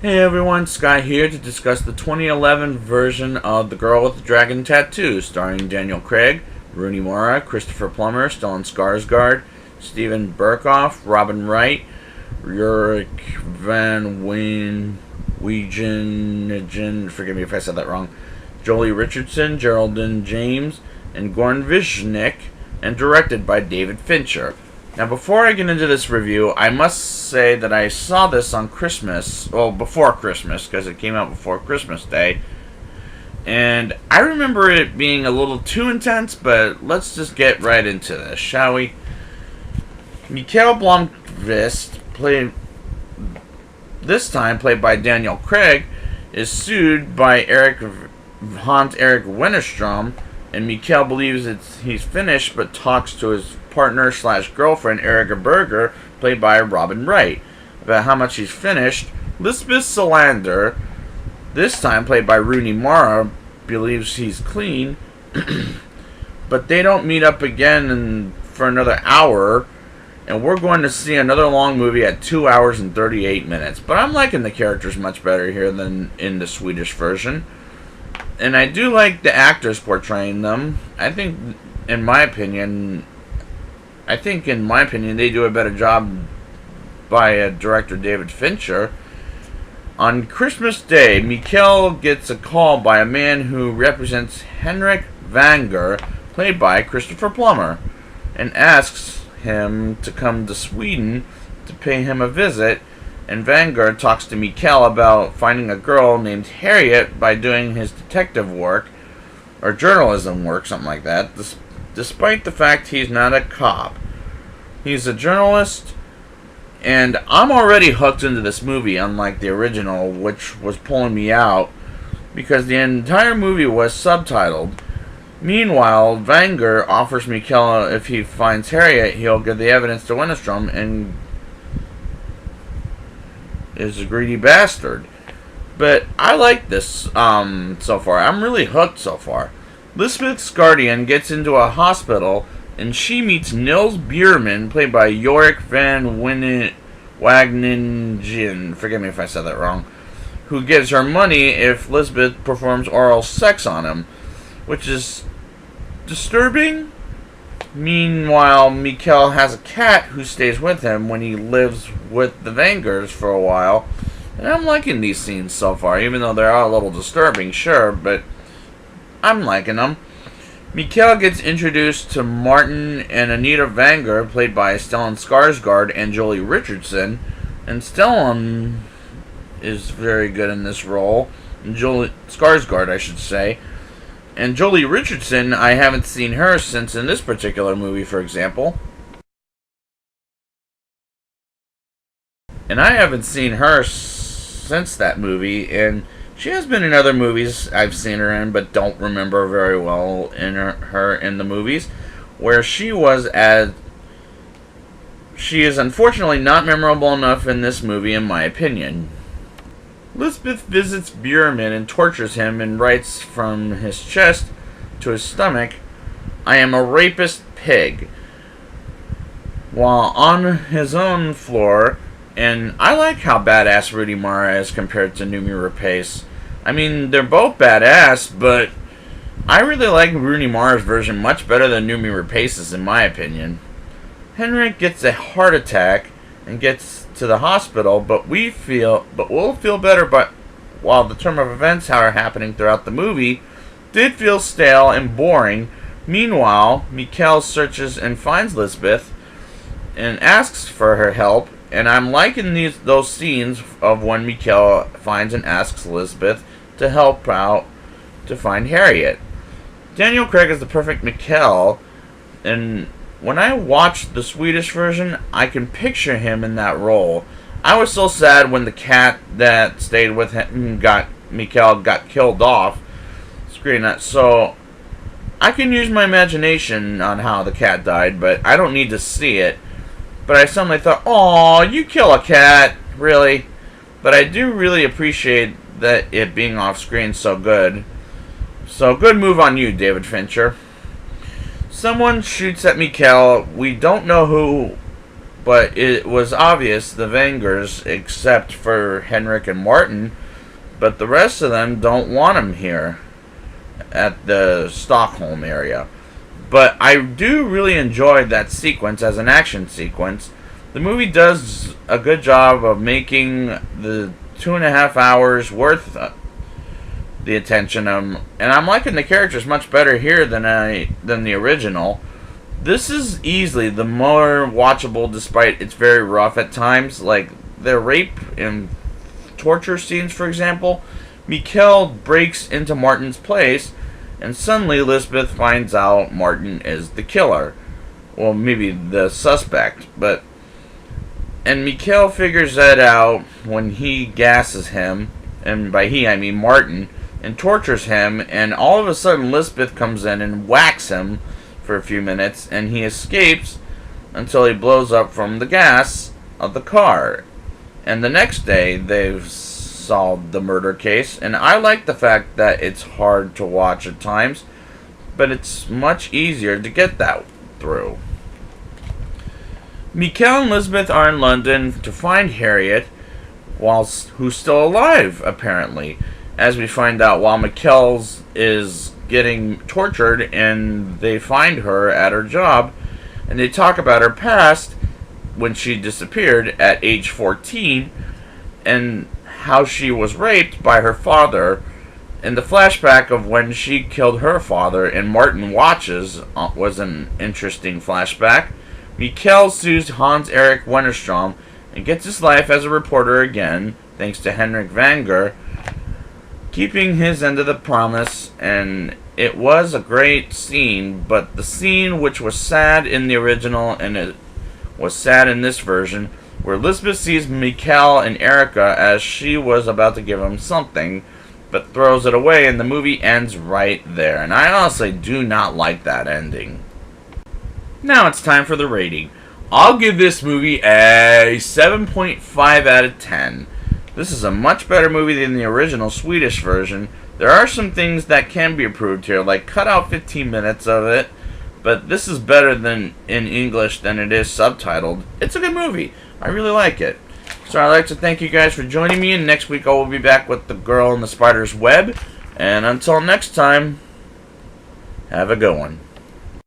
Hey everyone, Sky here to discuss the 2011 version of The Girl with the Dragon Tattoo, starring Daniel Craig, Rooney Mara, Christopher Plummer, Stellan Skarsgård, Steven Berkoff, Robin Wright, Rurik Van Weegen, forgive me if I said that wrong, Jolie Richardson, Geraldine James, and Gorn Vishnik, and directed by David Fincher. Now, before I get into this review, I must say that I saw this on Christmas, well, before Christmas, because it came out before Christmas Day, and I remember it being a little too intense, but let's just get right into this, shall we? Mikael Blomkvist, this time played by Daniel Craig, is sued by Hans Erik Wennerstrom, and Mikael believes he's finished, but talks to his partner/girlfriend Erika Berger, played by Robin Wright, about how much he's finished. Lisbeth Salander, this time played by Rooney Mara, believes he's clean, but they don't meet up again for another hour, and we're going to see another long movie at 2 hours and 38 minutes. But I'm liking the characters much better here than in the Swedish version, and I do like the actors portraying them. I think, in my opinion, they do a better job by director David Fincher. On Christmas Day, Mikael gets a call by a man who represents Henrik Vanger, played by Christopher Plummer, and asks him to come to Sweden to pay him a visit. And Vanger talks to Mikael about finding a girl named Harriet by doing his detective work, or journalism work, something like that, despite the fact he's not a cop. He's a journalist, and I'm already hooked into this movie, unlike the original, which was pulling me out, because the entire movie was subtitled. Meanwhile, Vanger offers Mikael if he finds Harriet, he'll give the evidence to Wennerstrom, and is a greedy bastard. But I like this so far. I'm really hooked so far. Lisbeth's guardian gets into a hospital, and she meets Nils Bierman, played by Jorik van Wagningen, forgive me if I said that wrong, who gives her money if Lisbeth performs oral sex on him, which is disturbing. Meanwhile, Mikael has a cat who stays with him when he lives with the Vangers for a while, and I'm liking these scenes so far, even though they are a little disturbing, sure, but I'm liking them. Mikael gets introduced to Martin and Anita Vanger, played by Stellan Skarsgård and Jolie Richardson, and Stellan is very good in this role, and Skarsgård, I should say. And Jolie Richardson, I haven't seen her since in this particular movie, for example. And I haven't seen her since that movie, and she has been in other movies I've seen her in, but don't remember very well in her in the movies, where she is unfortunately not memorable enough in this movie, in my opinion. Lisbeth visits Bierman and tortures him and writes from his chest to his stomach, "I am a rapist pig," while on his own floor. And I like how badass Rooney Mara is compared to Noomi Rapace. I mean, they're both badass, but I really like Rooney Mara's version much better than Noomi Rapace's, in my opinion. Henrik gets a heart attack and gets to the hospital, but we'll feel better. But while the term of events are happening throughout the movie did feel stale and boring, meanwhile, Mikael searches and finds Lisbeth and asks for her help. And I'm liking those scenes of when Mikael finds and asks Lisbeth to help out to find Harriet. Daniel Craig is the perfect Mikael, and when I watched the Swedish version, I can picture him in that role. I was so sad when the cat that stayed with him Mikael got killed off screen. So I can use my imagination on how the cat died, but I don't need to see it. But I suddenly thought, "Aw, you kill a cat, really?" But I do really appreciate that it being off screen so good. So good move on you, David Fincher. Someone shoots at Mikael. We don't know who but it was obvious the Vangers, except for Henrik and Martin, but the rest of them don't want him here at the Stockholm area. But I do really enjoy that sequence as an action sequence. The movie does a good job of making the 2.5 hours worth the attention, and I'm liking the characters much better here than the original. This is easily the more watchable, despite it's very rough at times. Like the rape and torture scenes, for example. Mikkel breaks into Martin's place, and suddenly Lisbeth finds out Martin is the killer. Well, maybe the suspect, and Mikkel figures that out when he gasses him, and by he I mean Martin, and tortures him, and all of a sudden Lisbeth comes in and whacks him for a few minutes, and he escapes until he blows up from the gas of the car. And the next day they've solved the murder case, and I like the fact that it's hard to watch at times, but it's much easier to get that through. Mikkel and Lisbeth are in London to find Harriet, who's still alive, apparently, as we find out while Mikkel is getting tortured, and they find her at her job, and they talk about her past when she disappeared at age 14, and how she was raped by her father. And the flashback of when she killed her father and Martin watches was an interesting flashback. Mikkel sues Hans-Erik Wennerstrom and gets his life as a reporter again, thanks to Henrik Vanger, keeping his end of the promise. And it was a great scene, but the scene which was sad in the original and it was sad in this version, where Lisbeth sees Mikkel and Erica as she was about to give him something, but throws it away, and the movie ends right there. And I honestly do not like that ending. Now it's time for the rating. I'll give this movie a 7.5 out of 10. This is a much better movie than the original Swedish version. There are some things that can be improved here, like cut out 15 minutes of it, but this is better than in English than it is subtitled. It's a good movie. I really like it. So I'd like to thank you guys for joining me, and next week I will be back with The Girl in the Spider's Web. And until next time, have a good one.